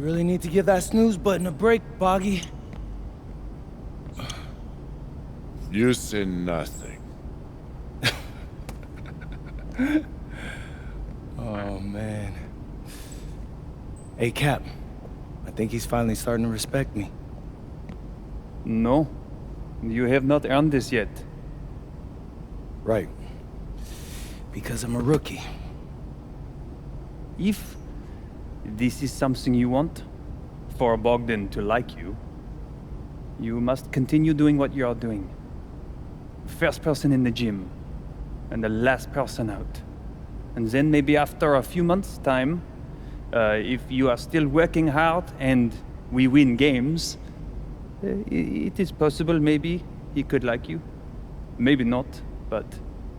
really need to give that snooze button a break, Boggy. You say nothing. Oh, man. Hey, Cap. I think he's finally starting to respect me. No, you have not earned this yet. Right. Because I'm a rookie. If this is something you want, for Bogdan to like you, you must continue doing what you are doing. First person in the gym, and the last person out. And then maybe after a few months' time, if you are still working hard and we win games, it is possible maybe he could like you. Maybe not, but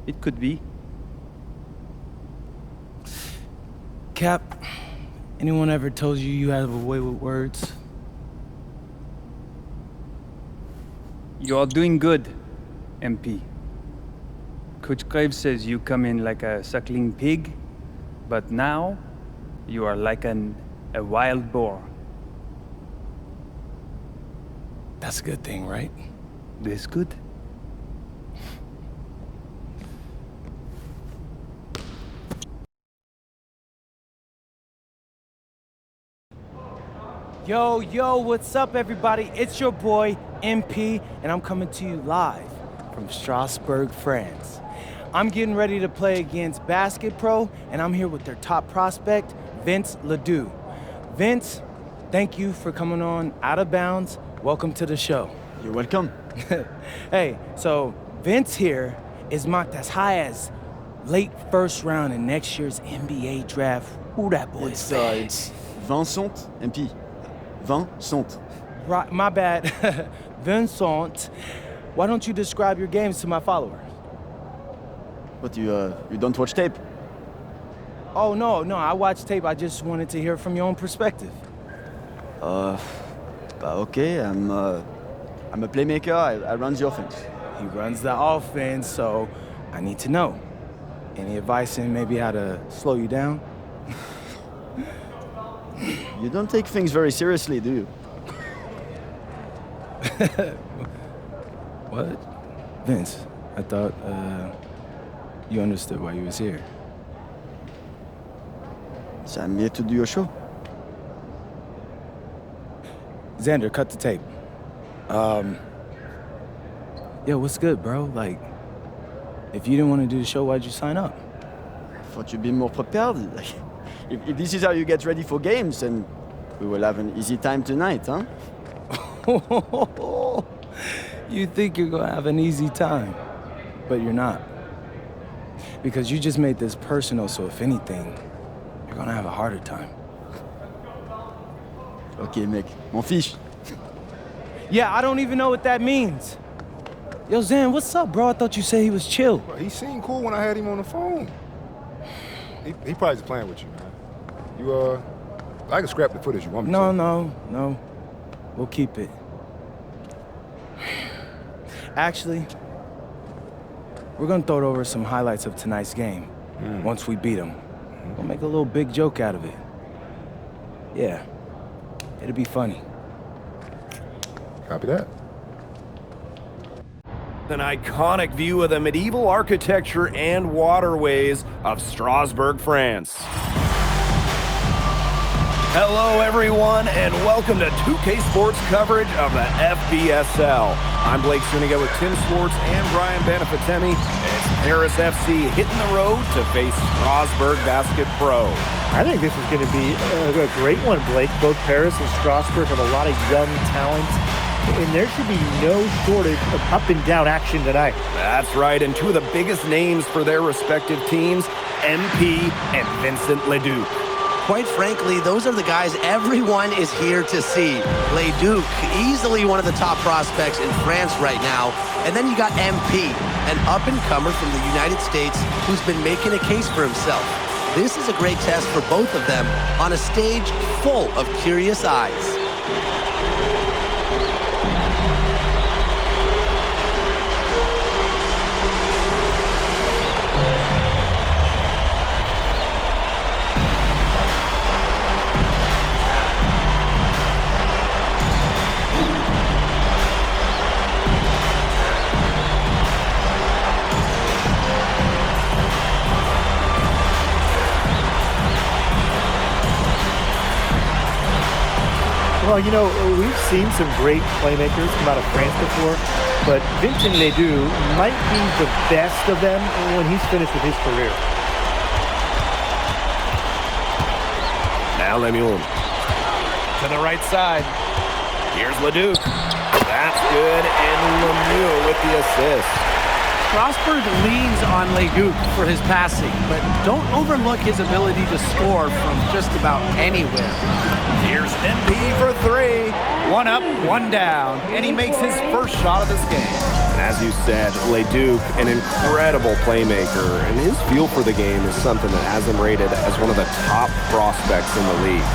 it could be. Cap, anyone ever told you you have a way with words? You are doing good, MP. Coach Graves says you come in like a suckling pig, but now you are like a wild boar. That's a good thing, right? That's good. Yo, what's up, everybody? It's your boy, MP, and I'm coming to you live from Strasbourg, France. I'm getting ready to play against Basket Pro, and I'm here with their top prospect, Vince Ledoux. Vince, thank you for coming on Out of Bounds. Welcome to the show. You're welcome. Hey, so Vince here is mocked as high as late first round in next year's NBA draft. Who that boy is bad. It's Vincent, MP. Vincent. Right, my bad. Vincent, why don't you describe your games to my followers? But you don't watch tape? Oh, no, I watched tape. I just wanted to hear from your own perspective. Okay, I'm a playmaker, I run the offense. He runs the offense, so I need to know. Any advice in maybe how to slow you down? You don't take things very seriously, do you? What? Vince, I thought, you understood why you was here. So I'm here to do your show. Xander, cut the tape. Yo, what's good, bro? Like, if you didn't want to do the show, why'd you sign up? I thought you'd be more prepared. If this is how you get ready for games, then we will have an easy time tonight, huh? You think you're gonna have an easy time, but you're not. Because you just made this personal, so if anything, you're gonna have a harder time. Okay, mec, m'en fiche. Yeah, I don't even know what that means. Yo, Zan, what's up, bro? I thought you said he was chill. Bro, he seemed cool when I had him on the phone. He probably just playing with you, man. I can scrap the footage you want me to. No. We'll keep it. Actually, we're gonna throw it over some highlights of tonight's game. Once we beat them. We'll make a little big joke out of it. Yeah, it'll be funny. Copy that. An iconic view of the medieval architecture and waterways of Strasbourg, France. Hello, everyone, and welcome to 2K Sports coverage of the FBSL. I'm Blake Suniga with Tim Sports and Brian Benefitemi. It's Paris FC hitting the road to face Strasbourg Basket Pro. I think this is going to be a great one, Blake. Both Paris and Strasbourg have a lot of young talent, and there should be no shortage of up-and-down action tonight. That's right, and two of the biggest names for their respective teams, MP and Vincent Ledoux. Quite frankly, those are the guys everyone is here to see. Ledoux, easily one of the top prospects in France right now. And then you got MP, an up-and-comer from the United States who's been making a case for himself. This is a great test for both of them on a stage full of curious eyes. Well, you know, we've seen some great playmakers come out of France before, but Vincent Ledoux might be the best of them when he's finished with his career. Now Lemuel. To the right side. Here's Leduc. That's good, and Lemieux with the assist. Strasburg leans on Leduc for his passing, but don't overlook his ability to score from just about anywhere. Here's MP for three. One up, one down, and he makes his first shot of this game. And as you said, Leduc, an incredible playmaker, and his feel for the game is something that has him rated as one of the top prospects in the league.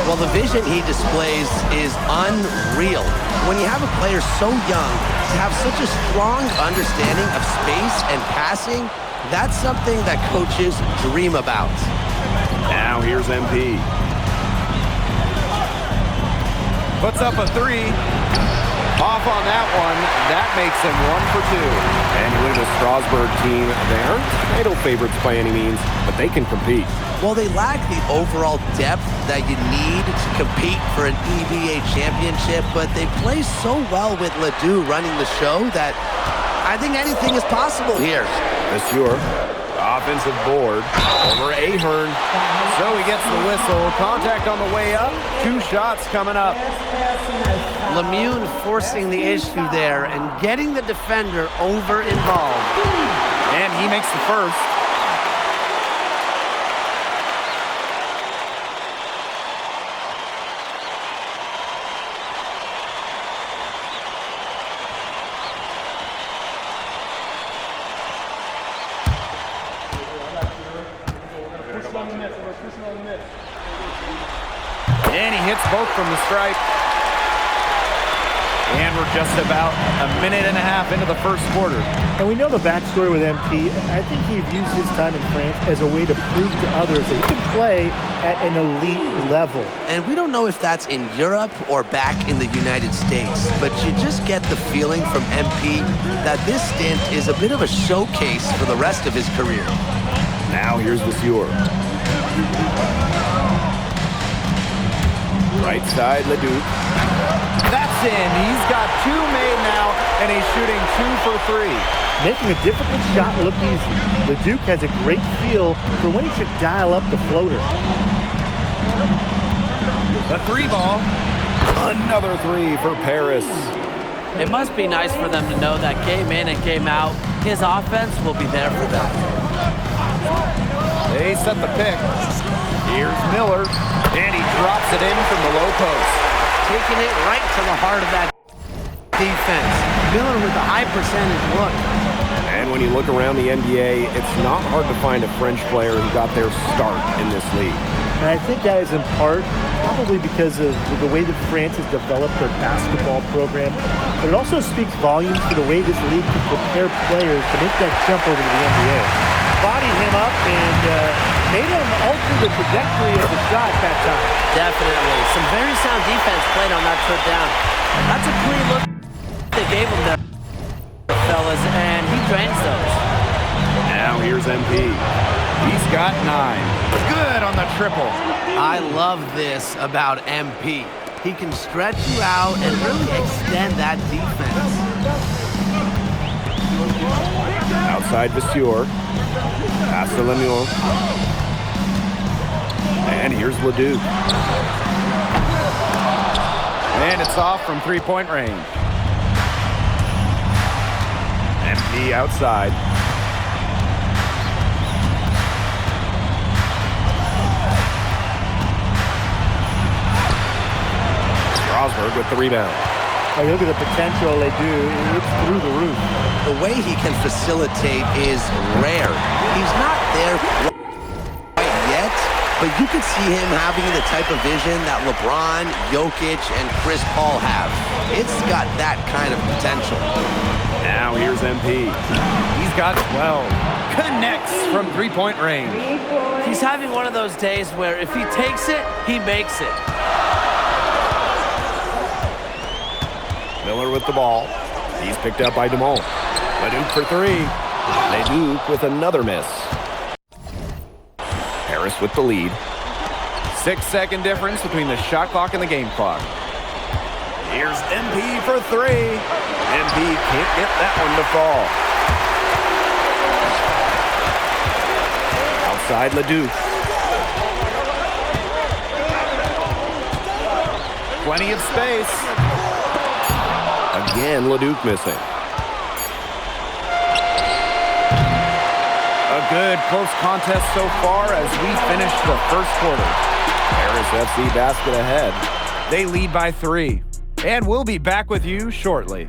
Well, the vision he displays is unreal. When you have a player so young, to have such a strong understanding of space and passing, that's something that coaches dream about. Now here's MP. Puts up a three. Off on that one. That makes him 1 for 2. And you look at the Strasburg team. They aren't title favorites by any means, but they can compete. Well, they lack the overall depth that you need to compete for an EVA championship, but they play so well with Ledoux running the show that I think anything is possible here. Monsieur, offensive board over Ahern. So he gets the whistle. Contact on the way up. 2 shots coming up. Lemieux forcing the issue there and getting the defender over involved. And he makes the first. And he hits both from the stripe. And we're just about a minute and a half into the first quarter. And we know the backstory with MP. I think he used his time in France as a way to prove to others that he can play at an elite level. And we don't know if that's in Europe or back in the United States, but you just get the feeling from MP that this stint is a bit of a showcase for the rest of his career. Now here's Monsieur. Right side, Leduc. That's in. He's got 2 made now, and he's shooting 2 for 3. Making a difficult shot look easy. Leduc has a great feel for when he should dial up the floater. The 3 ball. Another 3 for Paris. It must be nice for them to know that game in and game out, his offense will be there for them. They set the pick. Here's Miller, and he drops it in from the low post. Taking it right to the heart of that defense. Miller with a high percentage look. And when you look around the NBA, it's not hard to find a French player who got their start in this league. And I think that is in part probably because of the way that France has developed their basketball program. But it also speaks volumes to the way this league can prepare players to make that jump over to the NBA. Bodied him up and made him alter the trajectory of the shot that time. Definitely. Some very sound defense played on that trip down. That's a clean look they gave him there, fellas, and he drains those. Now here's MP. He's got 9. Good on the triple. I love this about MP. He can stretch you out and really extend that defense. Outside Monsieur. Pass to Lemuel. And here's Leduc. And it's off from 3-point range. MP outside. Strasburg with the rebound. Oh, look at the potential they do. It's through the roof. The way he can facilitate is rare. He's not there quite yet, but you could see him having the type of vision that LeBron, Jokic, and Chris Paul have. It's got that kind of potential. Now here's MP. He's got 12. Connects from 3-point range. He's having one of those days where if he takes it, he makes it. Miller with the ball. He's picked up by DeMont. Leduc for 3. Leduc with another miss. Paris with the lead. 6-second difference between the shot clock and the game clock. Here's MP for three. MP can't get that one to fall. Outside Leduc. Plenty of space. Again, Leduc missing. A good close contest so far as we finish the first quarter. Paris FC basket ahead. They lead by 3. And we'll be back with you shortly.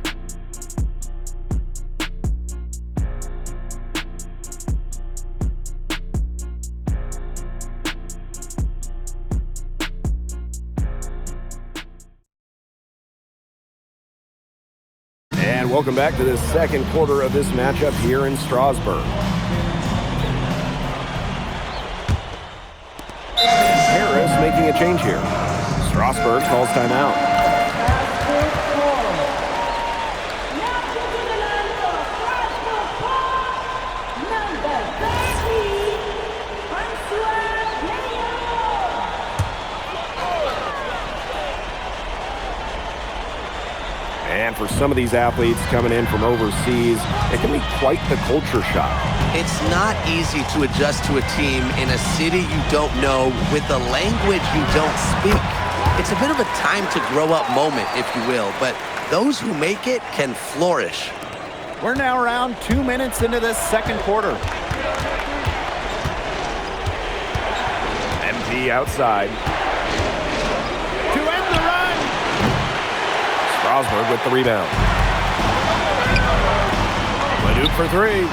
And welcome back to the second quarter of this matchup here in Strasbourg. Paris making a change here. Strasbourg calls timeout. And for some of these athletes coming in from overseas, it can be quite the culture shock. It's not easy to adjust to a team in a city you don't know with a language you don't speak. It's a bit of a time to grow up moment, if you will, but those who make it can flourish. We're now around 2 minutes into this second quarter. MP outside. To end the run! Strasbourg with the rebound. Leduc for three.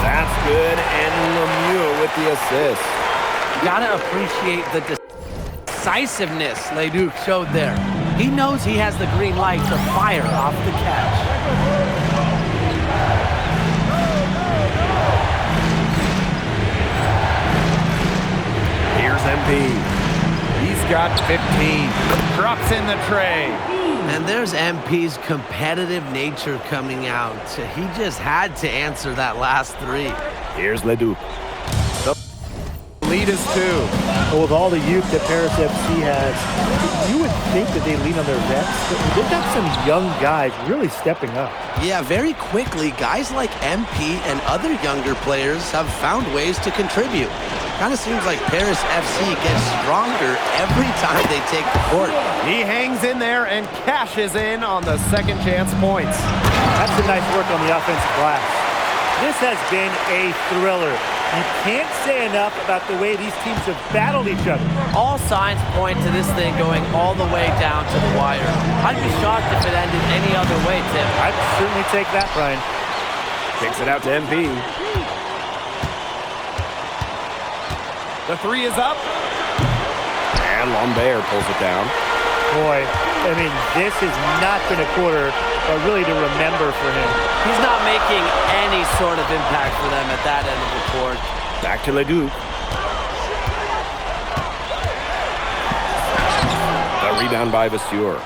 That's good, and Lemieux with the assist. Gotta appreciate the decisiveness Leduc showed there. He knows he has the green light to fire off the catch. Here's MP. He's got 15. Drops in the tray. And there's MP's competitive nature coming out. He just had to answer that last three. Here's Leduc. The lead is 2. Well, with all the youth that Paris FC has, you would think that they lean on their vets, but they've got some young guys really stepping up. Yeah, very quickly, guys like MP and other younger players have found ways to contribute. Kind of seems like Paris FC gets stronger every time they take the court. He hangs in there and cashes in on the second chance points. That's a nice work on the offensive glass. This has been a thriller. You can't say enough about the way these teams have battled each other. All signs point to this thing going all the way down to the wire. I'd be shocked if it ended any other way, Tim. I'd certainly take that, Brian. Kicks it out to MP. The three is up. And Lambert pulls it down. Boy, I mean, this has not been a quarter really to remember for him. He's not making any sort of impact for them at that end of the court. Back to Leduc. The rebound by Vasseur.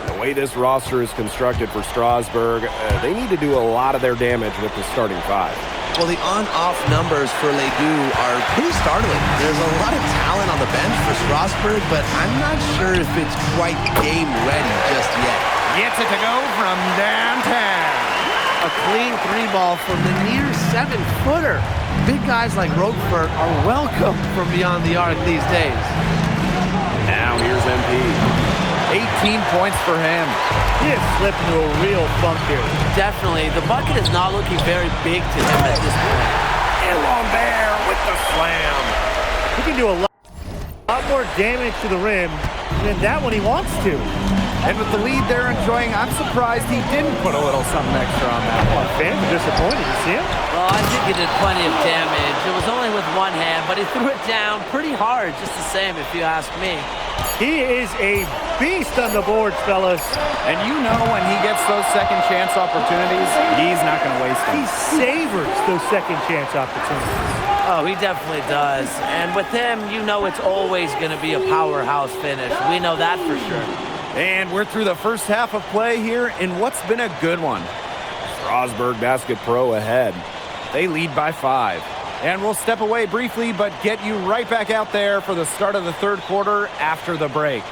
The way this roster is constructed for Strasbourg, they need to do a lot of their damage with the starting 5. Well, the on-off numbers for Ledoux are pretty startling. There's a lot of talent on the bench for Strasbourg, but I'm not sure if it's quite game-ready just yet. Gets it to go from downtown. A clean 3-ball from the near 7-footer. Big guys like Roquefort are welcome from beyond the arc these days. Now here's MP. 18 points for him. He has slipped into a real funk here. Definitely. The bucket is not looking very big to him at this point. And Lambert with the slam. He can do a lot more damage to the rim than that when he wants to. And with the lead they're enjoying, I'm surprised he didn't put a little something extra on that one. Fans are disappointed. You see him? Well, I think he did plenty of damage. It was only with one hand, but he threw it down pretty hard, just the same, if you ask me. He is a beast on the boards, fellas. And you know when he gets those second chance opportunities, he's not going to waste them. He savors those second chance opportunities. Oh, he definitely does. And with him, you know it's always going to be a powerhouse finish. We know that for sure. And we're through the first half of play here in what's been a good one. Strasbourg Basket Pro ahead. They lead by 5. And we'll step away briefly, but get you right back out there for the start of the third quarter after the break.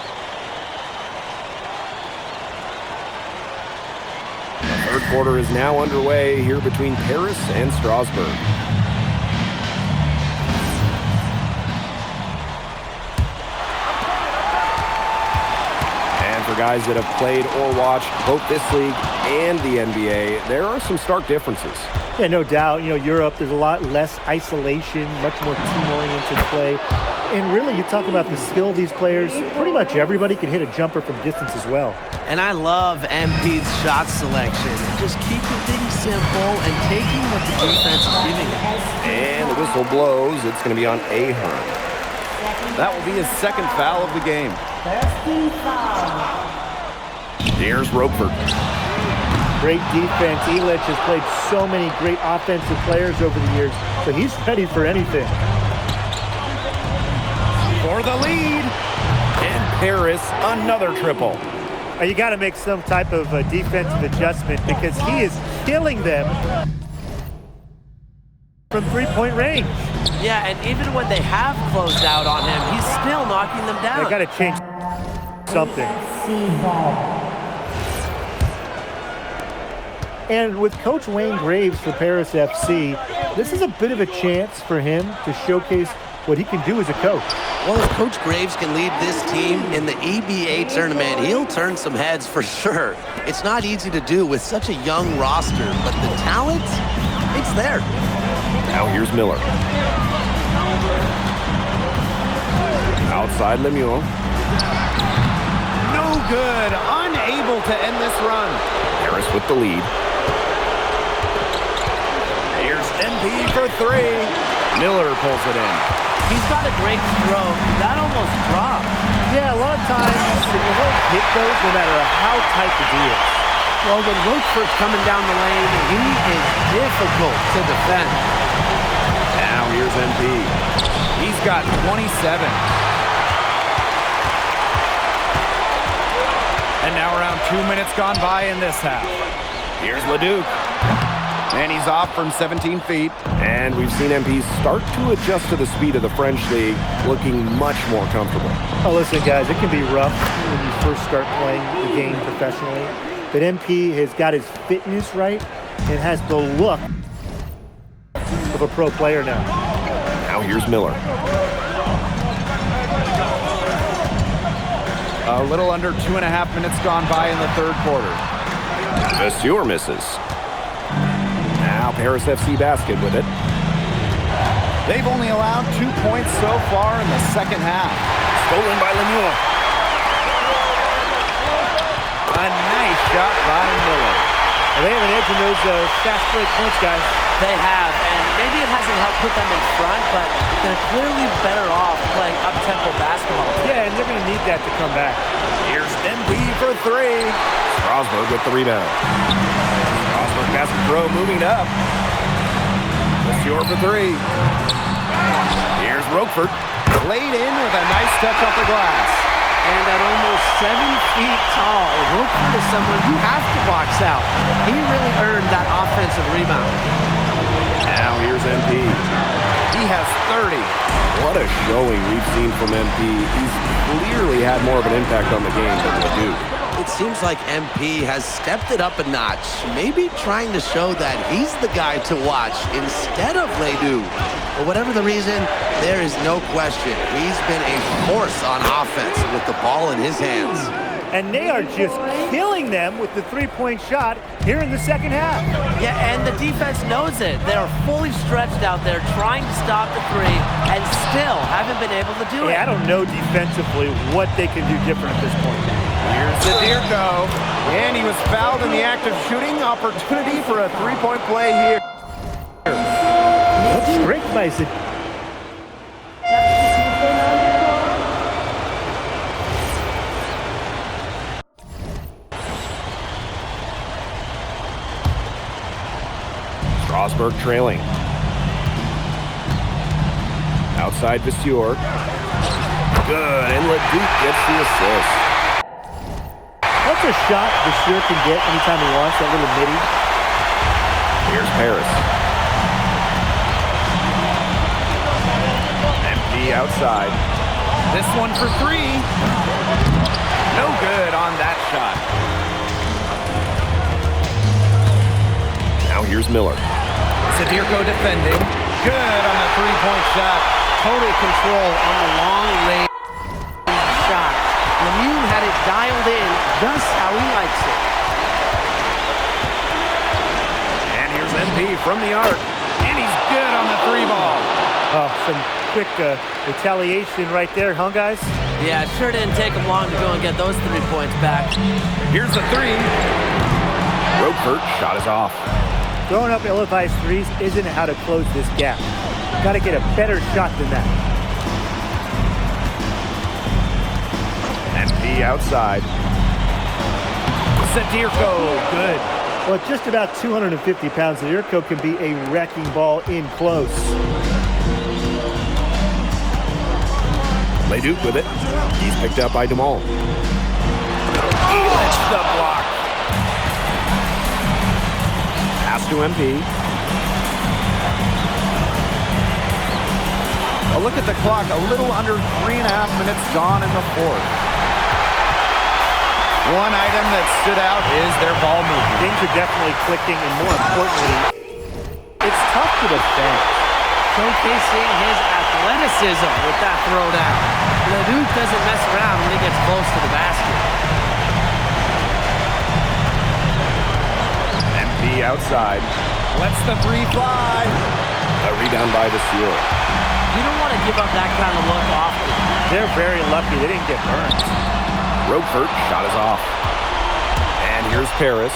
Third quarter is now underway here between Paris and Strasbourg. And for guys that have played or watched both this league and the NBA, there are some stark differences. Yeah, no doubt. You know, Europe, there's a lot less isolation, much more team-oriented play. And really, you talk about the skill of these players, pretty much everybody can hit a jumper from distance as well. And I love MP's shot selection. Just keeping things simple and taking what the defense is giving him. And the whistle blows. It's going to be on Ahern. That will be his second foul of the game. Here's Roquefort. Great defense. Illich has played so many great offensive players over the years, so he's ready for anything. For the lead. And Paris, another triple. You got to make some type of defensive adjustment because he is killing them from three-point range. Yeah, and even when they have closed out on him, he's still knocking them down. They got to change something. And with Coach Wayne Graves for Paris FC, this is a bit of a chance for him to showcase what he can do as a coach. Well, if Coach Graves can lead this team in the EBA tournament, he'll turn some heads for sure. It's not easy to do with such a young roster, but the talent, it's there. Now here's Miller. Outside Lemieux. No good. Unable to end this run. Paris with the lead. Here's MP for three. Miller pulls it in. He's got a great stroke. That almost dropped. Yeah, a lot of times you won't hit those no matter how tight the D is. Well, when Roquefort's coming down the lane, he is difficult to defend. Now here's MP. He's got 27. And now around 2 minutes gone by in this half. Here's Leduc. And he's off from 17 feet. And we've seen MP start to adjust to the speed of the French league, looking much more comfortable. Oh, listen, guys, it can be rough when you first start playing the game professionally. But MP has got his fitness right and has the look of a pro player now. Now here's Miller. A little under 2.5 minutes gone by in the third quarter. Vasseur misses. Now Paris FC basket with it. They've only allowed 2 points so far in the second half. Stolen by Lemieux. A nice shot by Miller. Well, they have an edge in those fast break points, guys. They have, and maybe it hasn't helped put them in front, but they're clearly better off playing up-tempo basketball. Yeah, and they're going to need that to come back. Here's MP for three. Strasbourg with the rebound. Strasbourg basket throw moving up. Vasseur for three. Here's Roquefort. Laid in with a nice touch off the glass. And at almost 7 feet tall, Roquefort is someone you have to box out. He really earned that offensive rebound. Now here's MP. He has 30. What a showing we've seen from MP. He's clearly had more of an impact on the game than Leduc. It seems like MP has stepped it up a notch, maybe trying to show that he's the guy to watch instead of Leduc. For whatever the reason, there is no question he's been a force on offense with the ball in his hands. And they are just killing them with the three-point shot here in the second half. Yeah, and the defense knows it. They're fully stretched out there trying to stop the three and still haven't been able to do it. I don't know defensively what they can do different at this point. Here's Zadirko. And he was fouled in the act of shooting. Opportunity for a three-point play here. Great by Zadirko. Strasbourg trailing. Outside Vasseur. Good, and Leduc gets the assist. That's a shot Vasseur can get anytime he wants, that little midi. Here's Paris. MP outside. This one for three. No good on that shot. here's Miller. Sadirko defending. Good on the three-point shot. Total control on the long range shot. Lemieux had it dialed in just how he likes it. And here's MP from the arc. And he's good on the three ball. Oh, some quick retaliation right there, huh, guys? Yeah, it sure didn't take him long to go and get those 3 points back. Here's the three. Roquefort shot is off. Throwing up ill-advised threes isn't how to close this gap. Got to get a better shot than that. MP outside. Sadirko, good. Well, at just about 250 pounds, Sadirko can be a wrecking ball in close. Leduc with it. He's picked up by Dumal. Elitch the block. Pass to MP. A look at the clock. A little under 3.5 minutes gone in the fourth. One item that stood out is their ball movement. Things are definitely clicking, and more importantly, it's tough to defend. Showcasing his athleticism with that throwdown. Leduc doesn't mess around when he gets close to the basket. MP outside. Lets the three fly. A rebound by Vasseur. You don't want to give up that kind of look often. They're very lucky they didn't get burned. Roquefort shot is off. And here's Paris.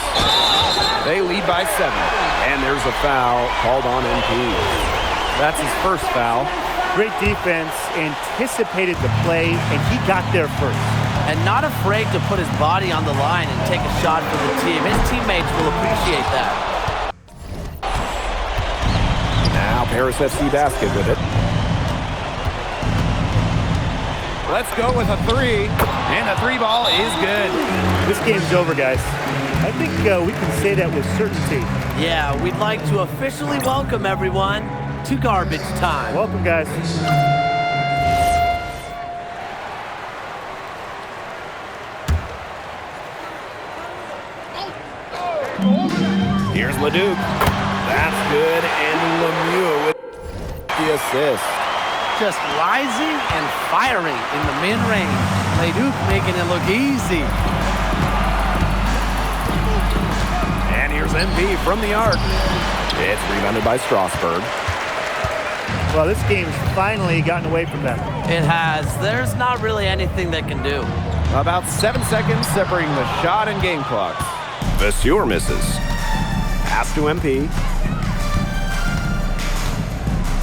They lead by 7. And there's a foul called on MP. That's his first foul. Great defense, anticipated the play, and he got there first. And not afraid to put his body on the line and take a shot for the team. His teammates will appreciate that. Now Paris FC basket with it. Let's go with a three. And the three ball is good. This game's over, guys. I think we can say that with certainty. Yeah, we'd like to officially welcome everyone to garbage time. Welcome, guys. Here's Leduc. That's good. And Lemieux with the assist. Just rising and firing in the mid-range. Leduc making it look easy. And here's MP from the arc. It's rebounded by Strasburg. Well, this game's finally gotten away from them. It has. There's not really anything they can do. About 7 seconds separating the shot and game clocks. Vasseur misses. Pass to MP.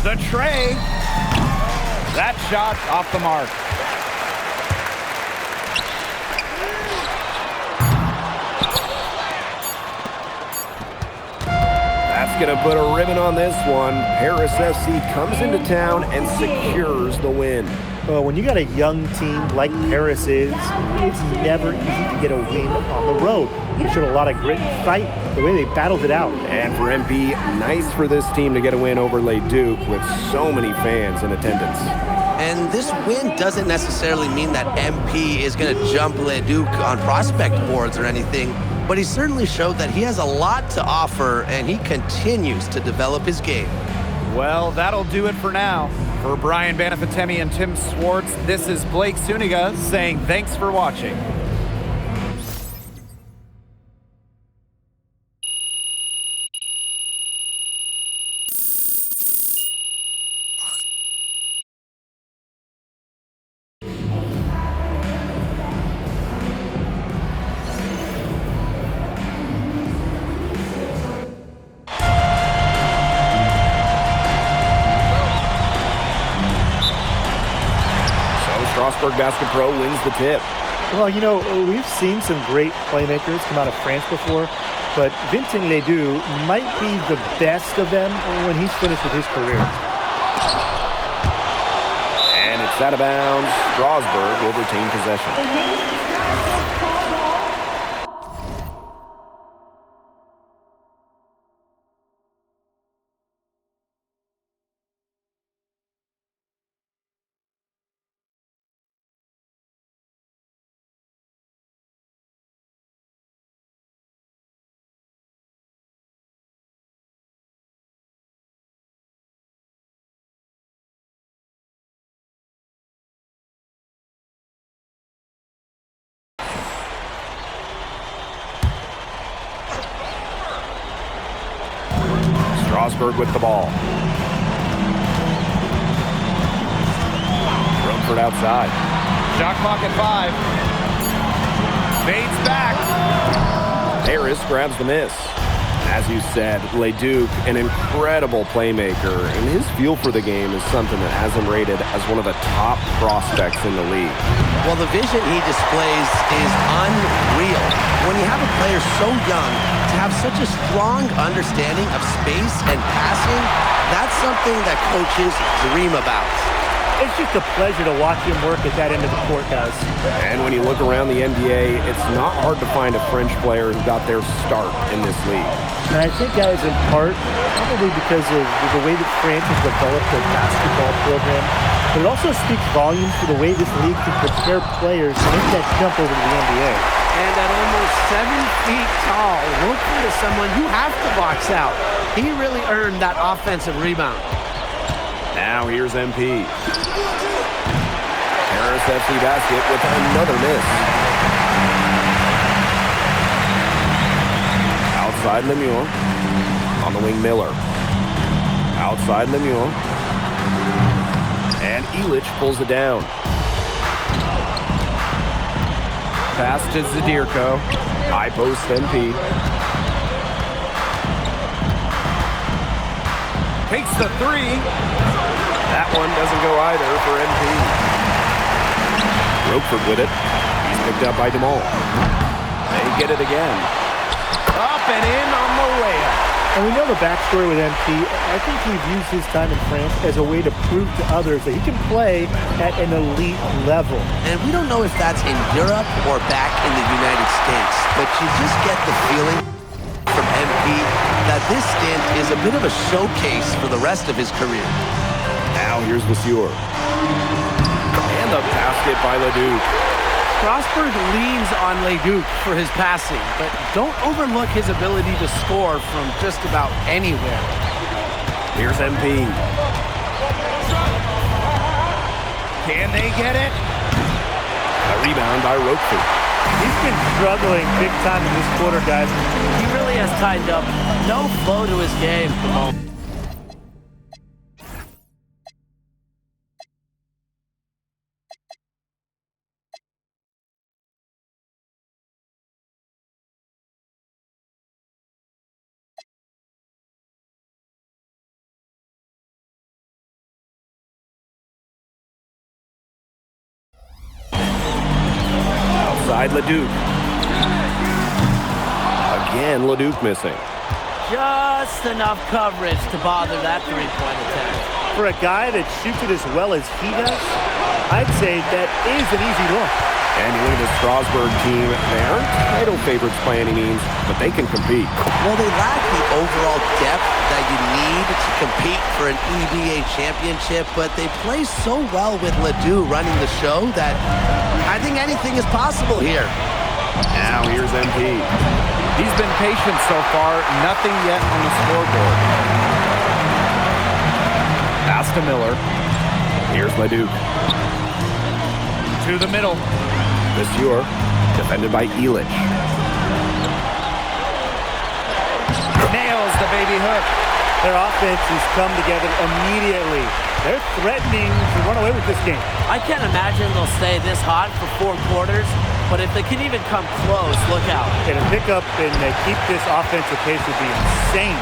The tray. That shot off the mark. That's going to put a ribbon on this one. Paris FC comes into town and secures the win. Well, when you got a young team like Paris is, it's never easy to get a win on the road. They showed a lot of grit and fight, the way they battled it out. And for MP, nice for this team to get a win over Leduc with so many fans in attendance. And this win doesn't necessarily mean that MP is going to jump Leduc on prospect boards or anything, but he certainly showed that he has a lot to offer, and he continues to develop his game. Well, that'll do it for now. For Brian Banafitemi and Tim Swartz, this is Blake Suniga saying thanks for watching. Strasburg Basket Pro wins the tip. Well, you know, we've seen some great playmakers come out of France before, but Vincent Ledoux might be the best of them when he's finished with his career. And it's out of bounds. Strasburg will retain possession. Strasburg with the ball. Rumford outside. Shot clock at 5. Fades back. Harris grabs the miss. As you said, Leduc, an incredible playmaker, and his feel for the game is something that has him rated as one of the top prospects in the league. Well, the vision he displays is unreal. When you have a player so young, to have such a strong understanding of space and passing, that's something that coaches dream about. It's just a pleasure to watch him work at that end of the court, guys. And when you look around the NBA, it's not hard to find a French player who got their start in this league. And I think, guys, in part, probably because of the way that France has developed their basketball program, but it also speaks volumes for the way this league can prepare players to make that jump over to the NBA. And at almost 7 feet tall, Rumford is someone you have to box out. He really earned that offensive rebound. Now here's MP. Paris FC basket with another miss. Outside Lemieux. On the wing, Miller. Outside Lemieux. And Illich pulls it down. Pass to Zadirko. High post MP. Takes the 3. That one doesn't go either for MP. Roquefort with it. He's picked up by DeMol. They get it again. Up and in on the layup. And we know the backstory with MP. I think he views his time in France as a way to prove to others that he can play at an elite level. And we don't know if that's in Europe or back in the United States, but you just get the feeling from MP that this stint is a bit of a showcase for the rest of his career. Now here's Vasseur. And the basket by Leduc. Strasburg leans on Leduc for his passing, but don't overlook his ability to score from just about anywhere. Here's MP. Can they get it? A rebound by Roquefort. He's been struggling big time in this quarter, guys. He really has tightened up. No flow to his game. Outside Leduc. Again, Leduc missing. Just enough coverage to bother that three-point attempt. For a guy that shoots it as well as he does, I'd say that is an easy look. And you look at the Strasburg team. They aren't title favorites by any means, but they can compete. Well, they lack the overall depth that you need to compete for an EBA championship, but they play so well with Ledoux running the show that I think anything is possible here. Now here's MP. He's been patient so far. Nothing yet on the scoreboard. Pass to Miller. Here's Leduc. To the middle. Vasseur, defended by Illich. Nails the baby hook. Their offense has come together immediately. They're threatening to run away with this game. I can't imagine they'll stay this hot for 4 quarters, but if they can even come close, look out. And to pick up and keep this offensive pace would be insane.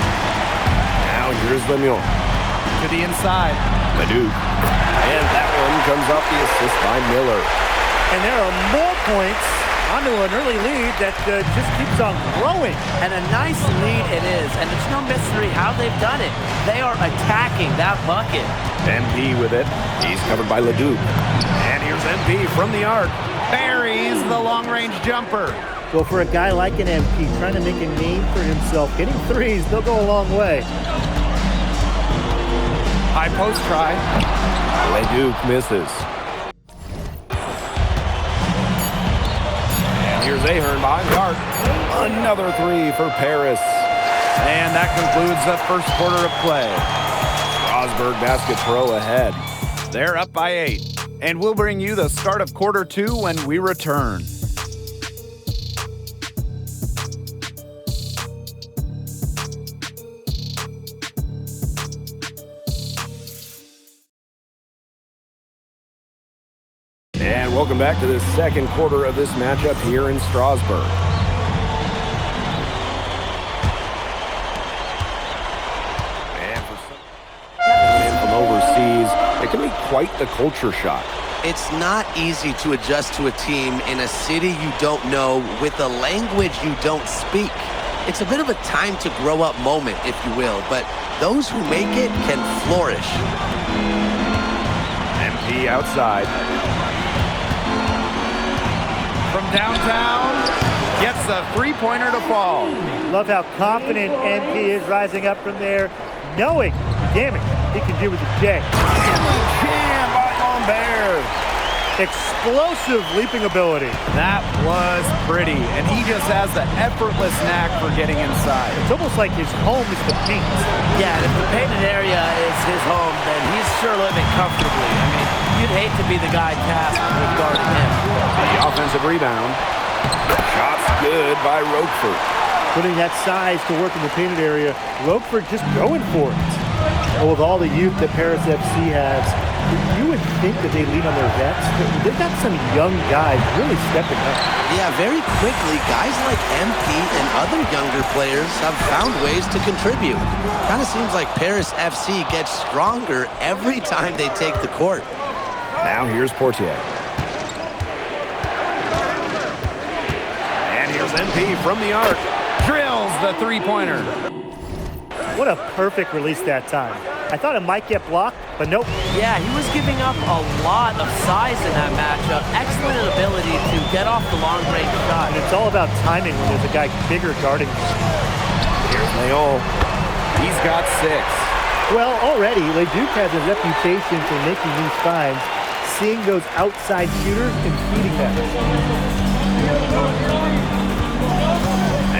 Now here's Lemieux. To the inside. Leduc. And that one comes off the assist by Miller. And there are more points onto an early lead that just keeps on growing. And a nice lead it is, and it's no mystery how they've done it. They are attacking that bucket. MP with it. He's covered by Leduc. And here's MP from the arc. Buries the long-range jumper. Well, for a guy like an MP trying to make a name for himself, getting threes, they'll go a long way. High post try. Leduc misses. And here's Ahern behind the arc. Another 3 for Paris. And that concludes the first quarter of play. Strasburg Basket Pro ahead. They're up by 8. And we'll bring you the start of quarter 2 when we return. Welcome back to the second quarter of this matchup here in Strasbourg. And from overseas, it can be quite the culture shock. It's not easy to adjust to a team in a city you don't know with a language you don't speak. It's a bit of a time to grow up moment, if you will, but those who make it can flourish. MP outside. From downtown, gets the three-pointer to fall. Love how confident MP is rising up from there, knowing damage he can do with the J. Jam by Lambert. Explosive leaping ability. That was pretty, and he just has the effortless knack for getting inside. It's almost like his home is the paint. Yeah, and if the painted area is his home, then he's sure living comfortably. I mean, you'd hate to be the guy tasked with guarding him. The offensive rebound. Shot's good by Roquefort. Putting that size to work in the painted area, Roquefort just going for it. Well, with all the youth that Paris FC has, you would think that they lean on their vets, but they've got some young guys really stepping up. Yeah, very quickly, guys like MP and other younger players have found ways to contribute. Kind of seems like Paris FC gets stronger every time they take the court. Now here's Portier. And here's MP from the arc. Drills the three-pointer. What a perfect release that time. I thought it might get blocked, but nope. Yeah, he was giving up a lot of size in that matchup. Excellent ability to get off the long-range shot. And it's all about timing when there's a guy bigger guarding. Here's Leon. He's got 6. Well, already, Leduc has a reputation for making these finds, seeing those outside shooters and feeding them.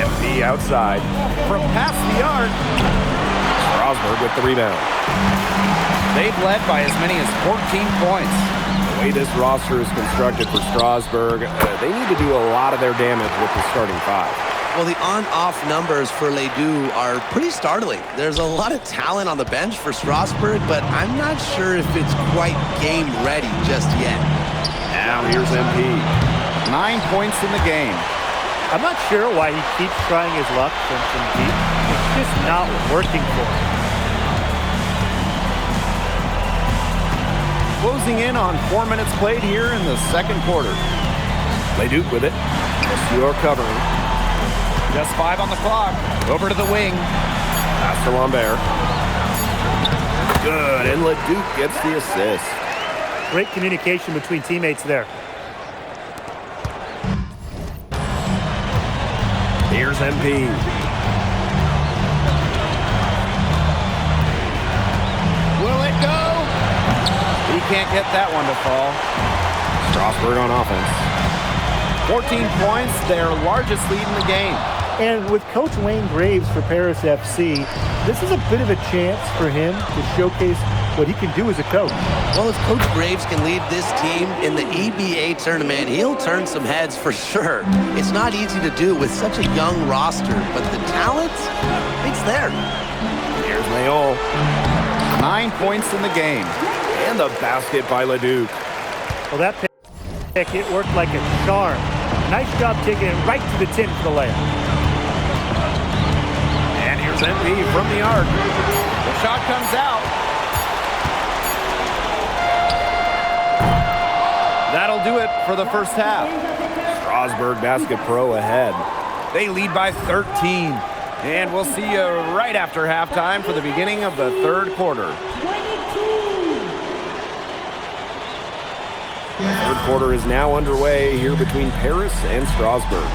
MP outside. From past the arc, Strasbourg with the rebound. they've led by as many as 14 points. The way this roster is constructed for Strasbourg, they need to do a lot of their damage with the starting 5. Well, the on-off numbers for Ledoux are pretty startling. There's a lot of talent on the bench for Strasbourg, but I'm not sure if it's quite game ready just yet. Now here's MP. 9 points in the game. I'm not sure why he keeps trying his luck from deep. It's just not working for him. Closing in on 4 minutes played here in the second quarter. Leduc with it. You're covering. Just 5 on the clock. Over to the wing. Pass to Lambert. Good, and Leduc gets the assist. Great communication between teammates there. Here's MP. Will it go? He can't get that one to fall. Strasbourg on offense. 14 points, their largest lead in the game. And with Coach Wayne Graves for Paris FC, this is a bit of a chance for him to showcase what he can do as a coach. Well, if Coach Graves can lead this team in the EBA tournament, he'll turn some heads for sure. It's not easy to do with such a young roster, but the talent, it's there. Here's Leon. 9 points in the game. And the basket by Leduc. Well, that pick, it worked like a charm. Nice job taking it right to the tin for the layup. And here's MP from the arc. The shot comes out. That'll do it for the first half. Strasbourg Basket Pro ahead. They lead by 13. And we'll see you right after halftime for the beginning of the third quarter. The third quarter is now underway here between Paris and Strasbourg.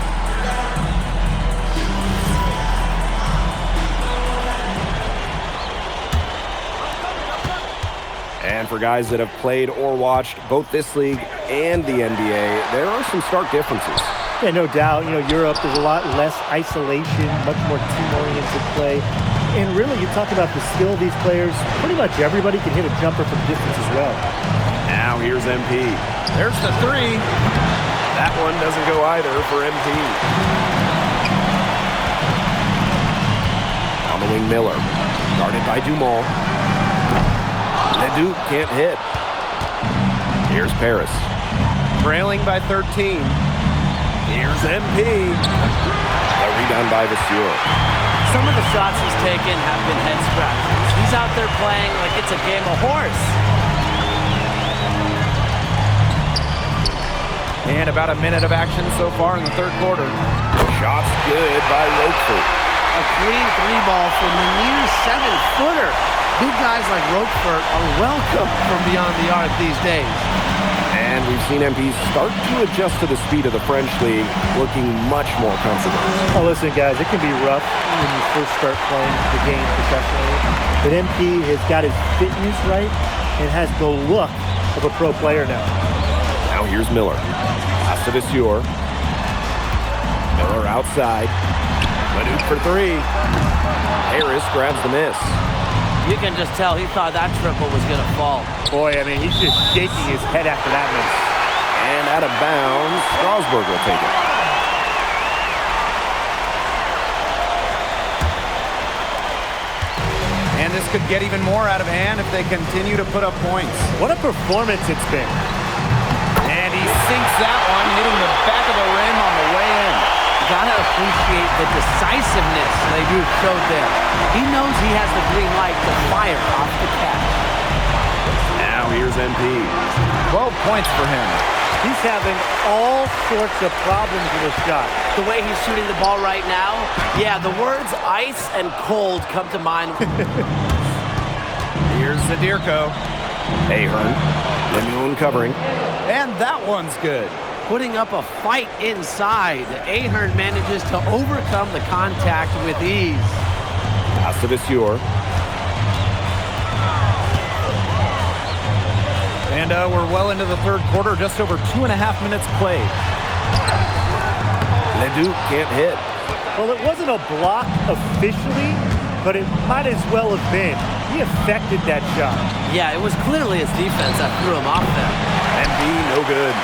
And for guys that have played or watched both this league and the NBA, there are some stark differences. Yeah, no doubt. You know, Europe, there's a lot less isolation, much more team-oriented play. And really, you talk about the skill of these players, pretty much everybody can hit a jumper from distance as well. Now here's MP. There's the three. That one doesn't go either for MP. On the wing, Miller. Guarded by Dumont. Leduc can't hit. Here's Paris. trailing by 13. Here's MP. A rebound by Vasseur. Some of the shots he's taken have been head scratchers. He's out there playing like it's a game of horse. And about a minute of action so far in the third quarter. Shots good by Roquefort. A clean three ball from the near 7-footer. Big guys like Roquefort are welcome from beyond the arc these days. And we've seen MP start to adjust to the speed of the French League, looking much more comfortable. Oh, listen, guys, it can be rough when you first start playing the game professionally. But MP has got his fitness right and has the look of a pro player now. Now here's Miller. Pass to Vasseur. Miller outside. Leduc for three. Harris grabs the miss. You can just tell he thought that triple was going to fall. Boy, I mean, he's just shaking his head after that miss. And out of bounds, Strasburg will take it. And this could get even more out of hand if they continue to put up points. What a performance it's been. And he sinks that one, hitting the back of the rim on the way in. You gotta appreciate the decisiveness Leduc showed there. He knows he has the green light to fire off the catch. Now here's MP. 12 points for him. He's having all sorts of problems with his shot. The way he's shooting the ball right now, yeah, the words ice and cold come to mind. Here's Zadirko. Ahern. Lemoon covering. And that one's good. Putting up a fight inside. Ahern manages to overcome the contact with ease. Pass to Vasseur. And we're well into the third quarter, just over 2.5 minutes played. Leduc can't hit. Well, it wasn't a block officially, but it might as well have been. He affected that shot. Yeah, it was clearly his defense that threw him off there. MP, no good.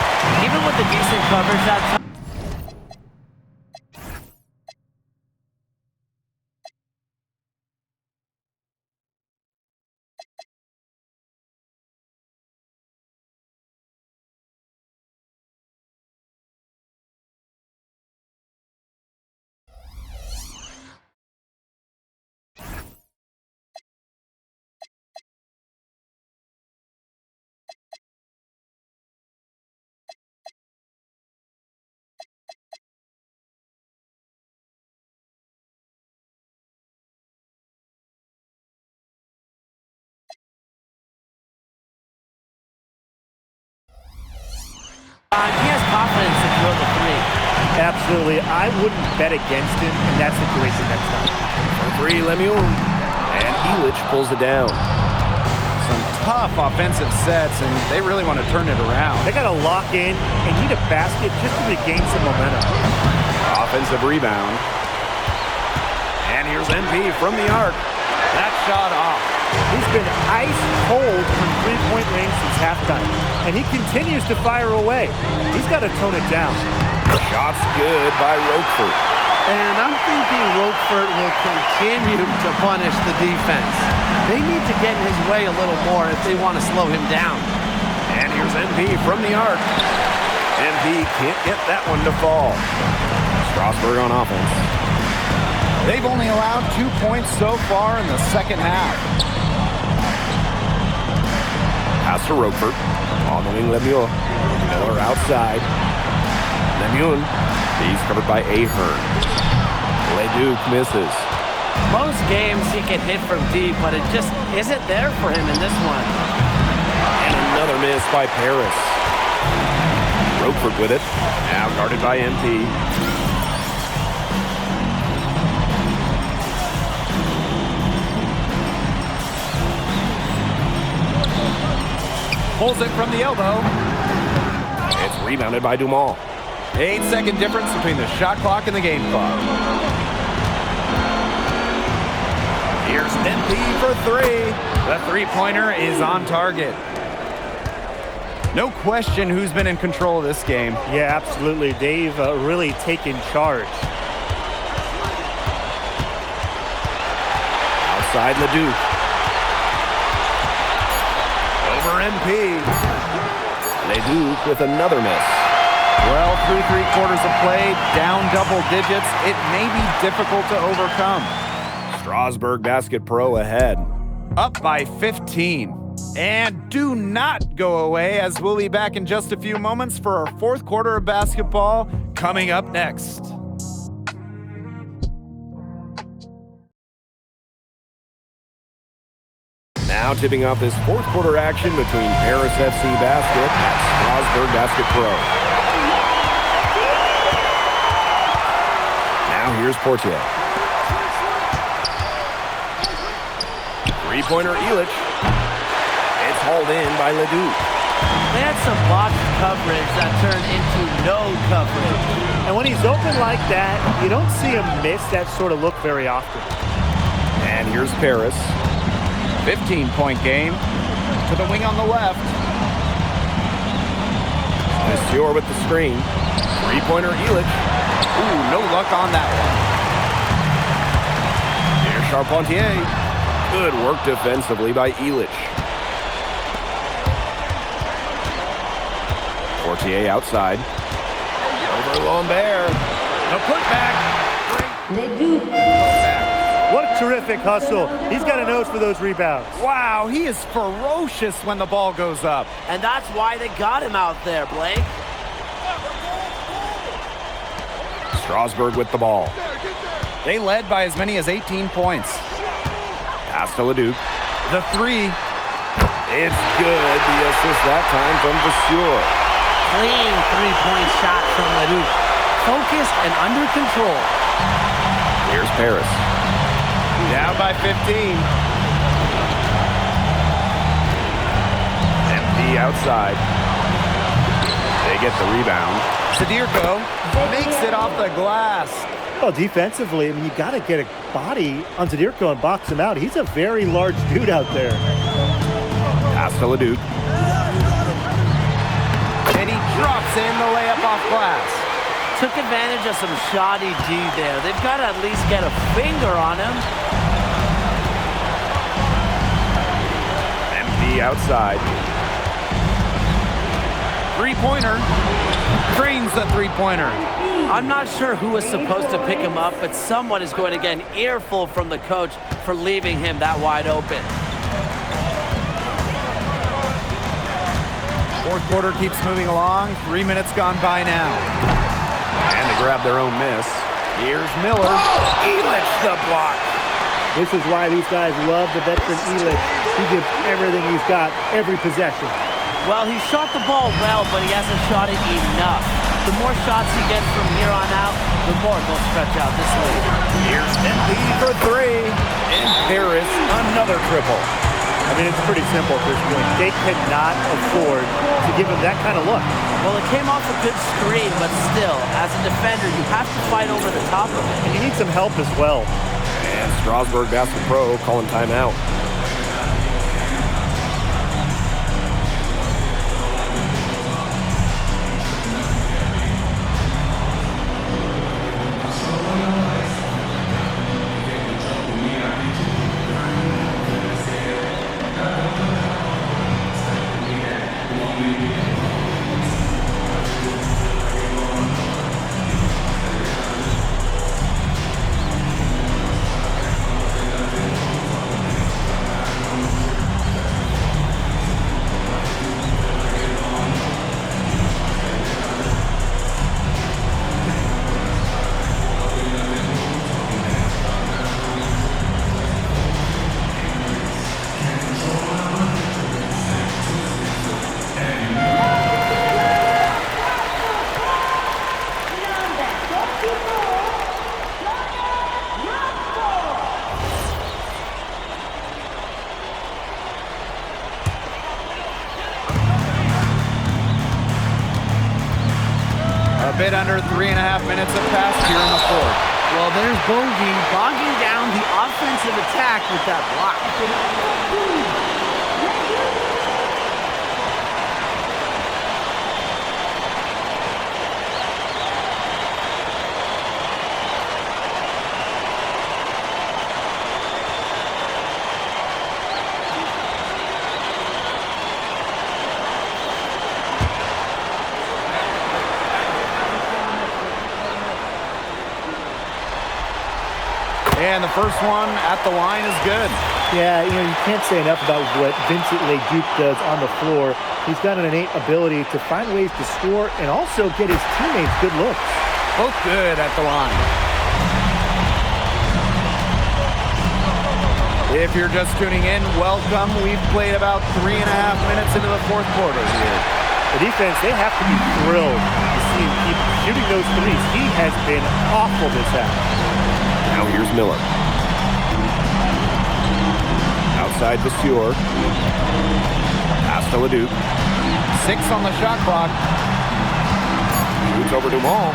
Even with the decent coverage that time. He has confidence to throw the three. Absolutely. I wouldn't bet against him in that situation next time. For three, Lemoon. And Elich pulls it down. Some tough offensive sets, and they really want to turn it around. They got to lock in and need a basket just to regain some momentum. Offensive rebound. And here's MP from the arc. That shot off. He's been ice cold from three-point range since halftime, and he continues to fire away. He's got to tone it down. Shot's good by Roquefort. And I'm thinking Roquefort will continue to punish the defense. They need to get in his way a little more if they want to slow him down. And here's MP from the arc. MP can't get that one to fall. Strasburg on offense. They've only allowed 2 points so far in the second half. Pass to Roquefort. On the wing, Lemuel. Miller outside. Lemoon. He's covered by Ahern. Leduc misses. Most games he can hit from deep, but it just isn't there for him in this one. And another miss by Paris. Roquefort with it. Now guarded by MP. Pulls it from the elbow. It's rebounded by Dumas. 8-second difference between the shot clock and the game clock. Here's MP for three. The three-pointer is on target. No question who's been in control of this game. Yeah, absolutely. They've really taken charge. Outside Leduc. Over MP. Leduc with another miss. Well, through 3/4 of play, down double digits, it may be difficult to overcome. Strasburg Basket Pro ahead. Up by 15. And do not go away, as we'll be back in just a few moments for our 4th quarter of basketball coming up next. Now tipping off this 4th quarter action between Paris FC Basket and Strasburg Basket Pro. Now here's Portier. Three-pointer Illich. It's hauled in by Leduc. They had some box coverage that turned into no coverage. And when he's open like that, you don't see him miss that sort of look very often. And here's Paris. 15-point game to the wing on the left. Monsieur with the screen. Three-pointer Illich. Ooh, no luck on that one. Here's Charpentier. Good work defensively by Illich. Portier outside. Over Lambert. The putback. What a terrific hustle. He's got a nose for those rebounds. Wow, he is ferocious when the ball goes up. And that's why they got him out there, Blake. Strasburg with the ball. They led by as many as 18 points. Pass to Leduc. The three. It's good. The assist that time from Vasseur. Clean three-point shot from Leduc. Focused and under control. Here's Paris. Down by 15. MP outside. They get the rebound. Sadirko makes it off the glass. Well, defensively, I mean, you got to get a body on Zadirko and box him out. He's a very large dude out there. Pass to Leduc. And he drops in the layup off glass. Took advantage of some shoddy D there. They've got to at least get a finger on him. MP outside. Three-pointer. Cranes the three-pointer. I'm not sure who was supposed to pick him up, but someone is going to get an earful from the coach for leaving him that wide open. 4th quarter keeps moving along. 3 minutes gone by now. And they grab their own miss. Here's Miller. Illich the block. This is why these guys love the veteran Illich. He gives everything he's got, every possession. Well, he shot the ball well, but he hasn't shot it enough. The more shots he gets from here on out, the more he'll stretch out this lead. Here's MP for three. And Paris, another triple. I mean, it's pretty simple at this point. They cannot afford to give him that kind of look. Well, it came off a good screen, but still, as a defender, you have to fight over the top of it. And you need some help as well. And Strasburg Basket Pro calling timeout. A bit under 3.5 minutes have passed here in the 4th. Well, there's Bogey bogging down the offensive attack with that block. And the first one at the line is good. Yeah, you can't say enough about what Vincent Leduc does on the floor. He's got an innate ability to find ways to score and also get his teammates good looks. Both good at the line. If you're just tuning in, welcome. We've played about 3.5 minutes into the fourth quarter here. The defense, they have to be thrilled to see him keep shooting those threes. He has been awful this half. Now here's Miller. Outside Vasseur. Pass to Leduc. 6 on the shot clock. Shoots over Dumont.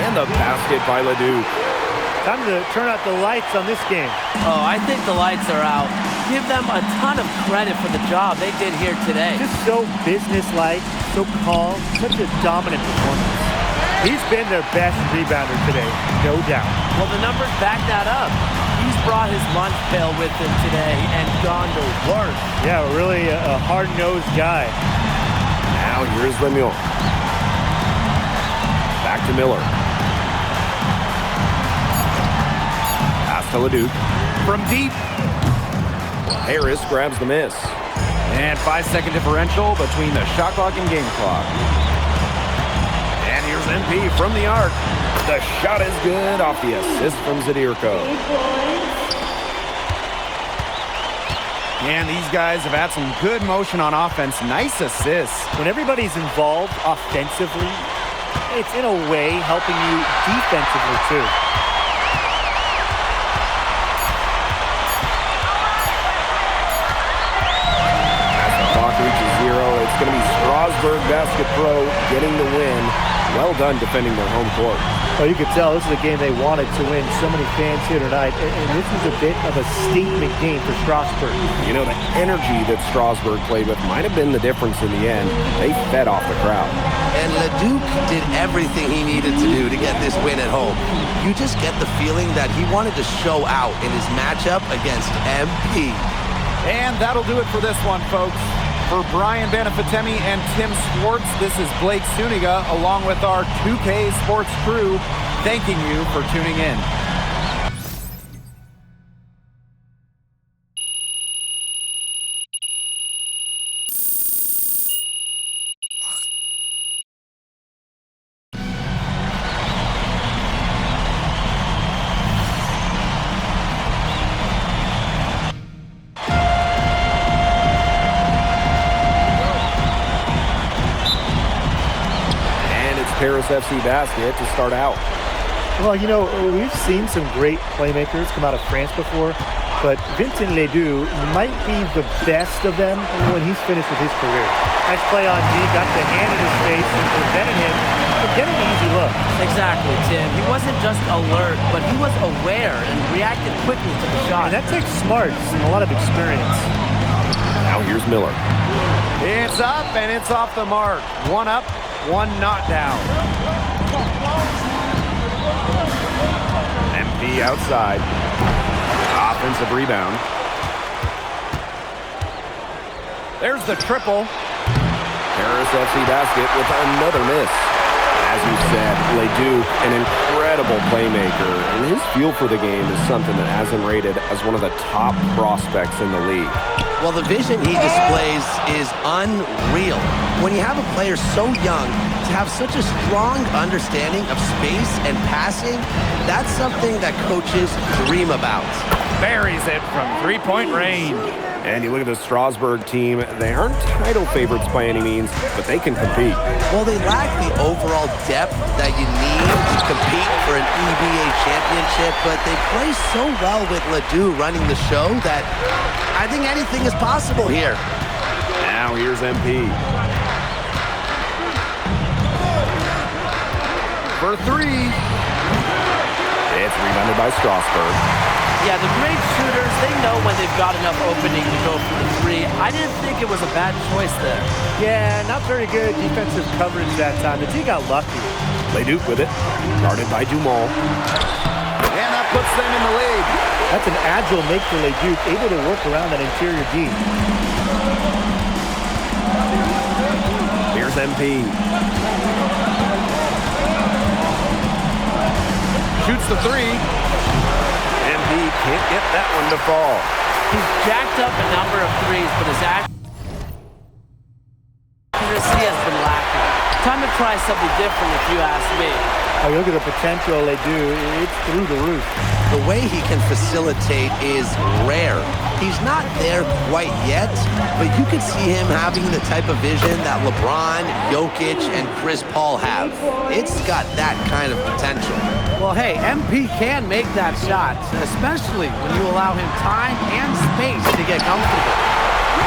And the basket by Leduc. Time to turn out the lights on this game. Oh, I think the lights are out. Give them a ton of credit for the job they did here today. Just so businesslike, so calm, such a dominant performance. He's been their best rebounder today, no doubt. Well, the numbers back that up. He's brought his lunch pail with him today and gone to work. Yeah, really a hard-nosed guy. Now here's Lemieux. Back to Miller. Pass to Leduc. From deep. Harris grabs the miss. And 5-second differential between the shot clock and game clock. And here's MP from the arc. The shot is good off the assist from Zadirko. And these guys have had some good motion on offense. Nice assists. When everybody's involved offensively, it's in a way helping you defensively too. Reaches 0. It's going to be Strasburg Basket Pro getting the win. Well done defending their home court. Well, you could tell this is a game they wanted to win. So many fans here tonight, and this was a bit of a statement game for Strasburg. You know, the energy that Strasburg played with might have been the difference in the end. They fed off the crowd. And Leduc did everything he needed to do to get this win at home. You just get the feeling that he wanted to show out in his matchup against MP. And that'll do it for this one, folks. For Brian Banafitemi and Tim Swartz, this is Blake Suniga along with our 2K Sports crew thanking you for tuning in. Paris FC basket to start out. Well, we've seen some great playmakers come out of France before, but Vincent Leduc might be the best of them when he's finished with his career. Nice play on D, got the hand in his face and prevented him from getting an easy look. Exactly, Tim. He wasn't just alert, but he was aware and reacted quickly to the shot. And that takes smarts and a lot of experience. Now here's Miller. It's up and it's off the mark. One up, one not down. MP outside. Offensive rebound. There's the triple. Paris FC basket with another miss. As you said, Leduc, an incredible playmaker, and his feel for the game is something that has him rated as one of the top prospects in the league. Well, the vision he displays is unreal. When you have a player so young, to have such a strong understanding of space and passing, that's something that coaches dream about. Buries it from three-point range. And you look at the Strasburg team, they aren't title favorites by any means, but they can compete. Well, they lack the overall depth that you need to compete for an EBA championship, but they play so well with Ledoux running the show that I think anything is possible here. Now here's MP. For three. It's rebounded by Strasburg. Yeah, the great shooters, they know when they've got enough opening to go for the three. I didn't think it was a bad choice there. Yeah, not very good defensive coverage that time. The team got lucky. Leduc with it, guarded by Dumont. And that puts them in the lead. That's an agile make for Leduc, able to work around that interior D. Here's MP. Shoots the three. MP can't get that one to fall. He's jacked up a number of threes, but his accuracy has been lacking. Time to try something different if you ask me. Oh, you look at the potential they do, it's through the roof. The way he can facilitate is rare. He's not there quite yet, but you can see him having the type of vision that LeBron, Jokic, and Chris Paul have. It's got that kind of potential. Well, hey, MP can make that shot, especially when you allow him time and space to get comfortable.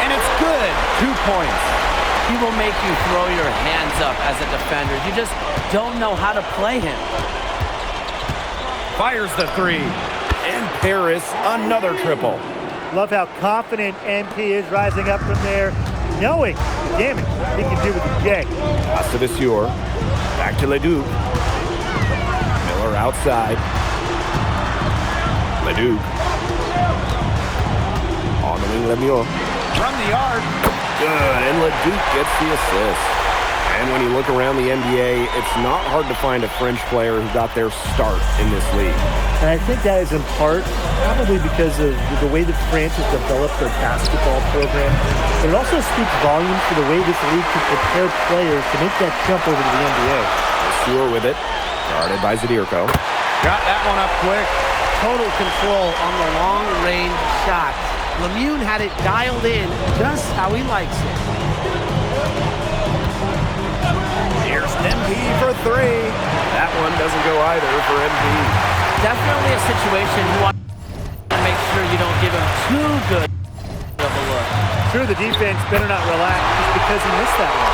And it's good. 2 points. He will make you throw your hands up as a defender. You just don't know how to play him. Fires the three. And Paris, another triple. Love how confident MP is rising up from there, knowing the damage he can do with the J. Pass to Viseur. Back to Leduc. Miller outside. Leduc. On the wing, Lemieux. From the arc. Good, and Leduc gets the assist. And when you look around the NBA, it's not hard to find a French player who got their start in this league. And I think that is in part probably because of the way that France has developed their basketball program. But it also speaks volumes for the way this league can prepare players to make that jump over to the NBA. Viseur with it. Guarded by Zadirko. Got that one up quick. Total control on the long-range shot. Lemieux had it dialed in just how he likes it. Here's MP for three. That one doesn't go either for MP. Definitely a situation you want to make sure you don't give him too good of a look. Sure, the defense better not relax just because he missed that one.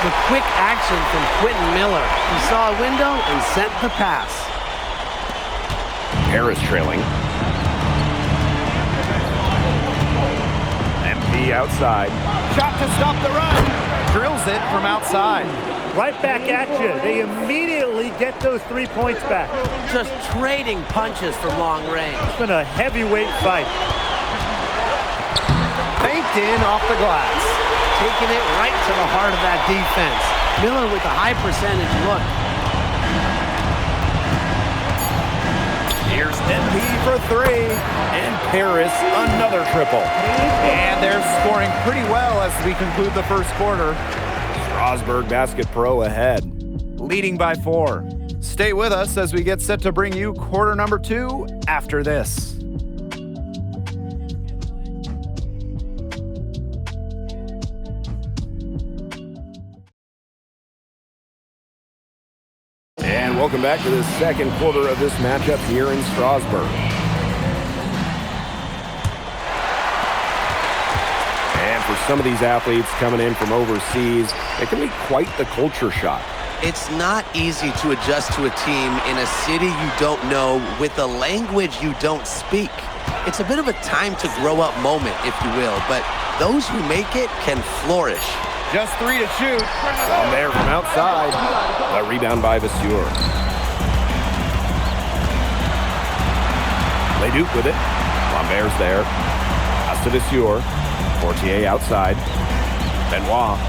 The quick action from Quentin Miller. He saw a window and sent the pass. Paris trailing. MP outside. Shot to stop the run. Drills it from outside. Right back at you. They immediately get those 3 points back. Just trading punches from long range. It's been a heavyweight fight. Banked in off the glass. Taking it right to the heart of that defense. Miller with a high percentage look. Here's MP for three. And Paris, another triple. And they're scoring pretty well as we conclude the first quarter. Strasbourg Basket Pro ahead. Leading by 4. Stay with us as we get set to bring you quarter number 2 after this. And welcome back to the second quarter of this matchup here in Strasbourg. And for some of these athletes coming in from overseas, it can be quite the culture shock. It's not easy to adjust to a team in a city you don't know with a language you don't speak. It's a bit of a time to grow up moment, if you will, but those who make it can flourish. Just 3 to shoot. Lambert from outside. A rebound by Viseur. Leduc with it. Lambert's there. Pass to Viseur. Fortier outside. Benoit.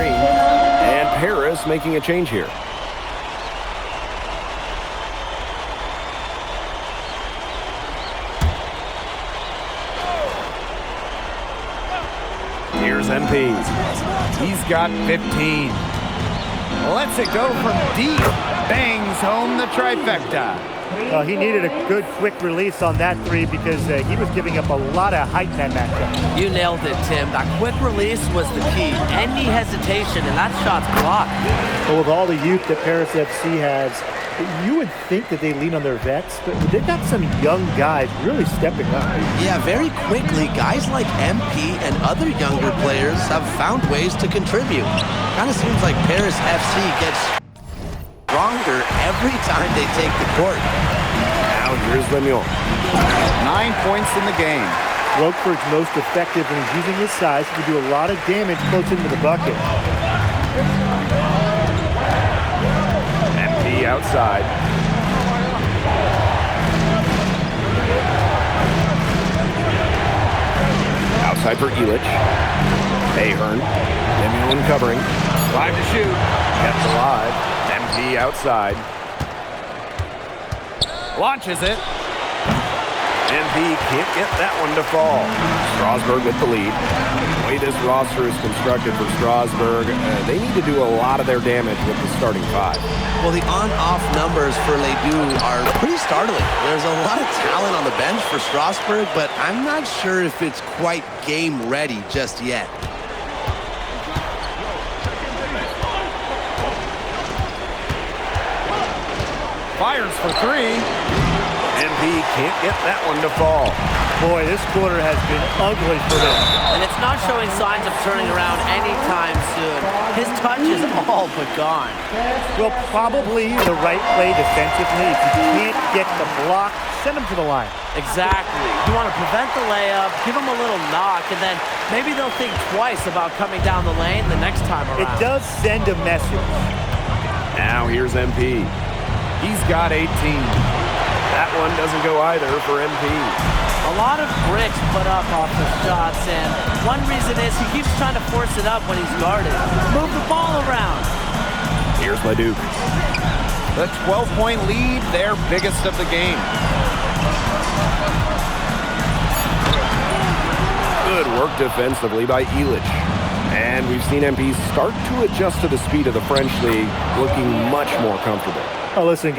And Paris making a change here. Here's MP. He's got 15. Lets it go from deep. Bangs home the trifecta. He needed a good quick release on that three because he was giving up a lot of height in that matchup. You nailed it, Tim. That quick release was the key. Any hesitation, and that shot's blocked. Well, with all the youth that Paris FC has, you would think that they lean on their vets, but they've got some young guys really stepping up. Yeah, very quickly, guys like MP and other younger players have found ways to contribute. Kind of seems like Paris FC gets stronger every time they take the court. Now here's Lemieux. 9 points in the game. Roqueford's most effective when he's using his size to do a lot of damage close into the bucket. MP outside. Outside for Illich. Ahern. Lemieux covering. 5 to shoot. Kept alive. MP outside. Launches it. MP can't get that one to fall. Strasburg with the lead. The way this roster is constructed for Strasburg, they need to do a lot of their damage with the starting 5. Well, the on-off numbers for Ledoux are pretty startling. There's a lot of talent on the bench for Strasburg, but I'm not sure if it's quite game ready just yet. Fires for 3. MP can't get that one to fall. Boy, this quarter has been ugly for them. And it's not showing signs of turning around anytime soon. His touch is all but gone. Well, probably the right play defensively. If you can't get the block, send him to the line. Exactly. You want to prevent the layup, give him a little knock, and then maybe they'll think twice about coming down the lane the next time around. It does send a message. Now here's MP. He's got 18. That one doesn't go either for MP. A lot of bricks put up off the shots, and one reason is he keeps trying to force it up when he's guarded. Move the ball around. Here's Leduc. The 12-point lead, their biggest of the game. Good work defensively by Illich. And we've seen MP start to adjust to the speed of the French league, looking much more comfortable. Oh, listen.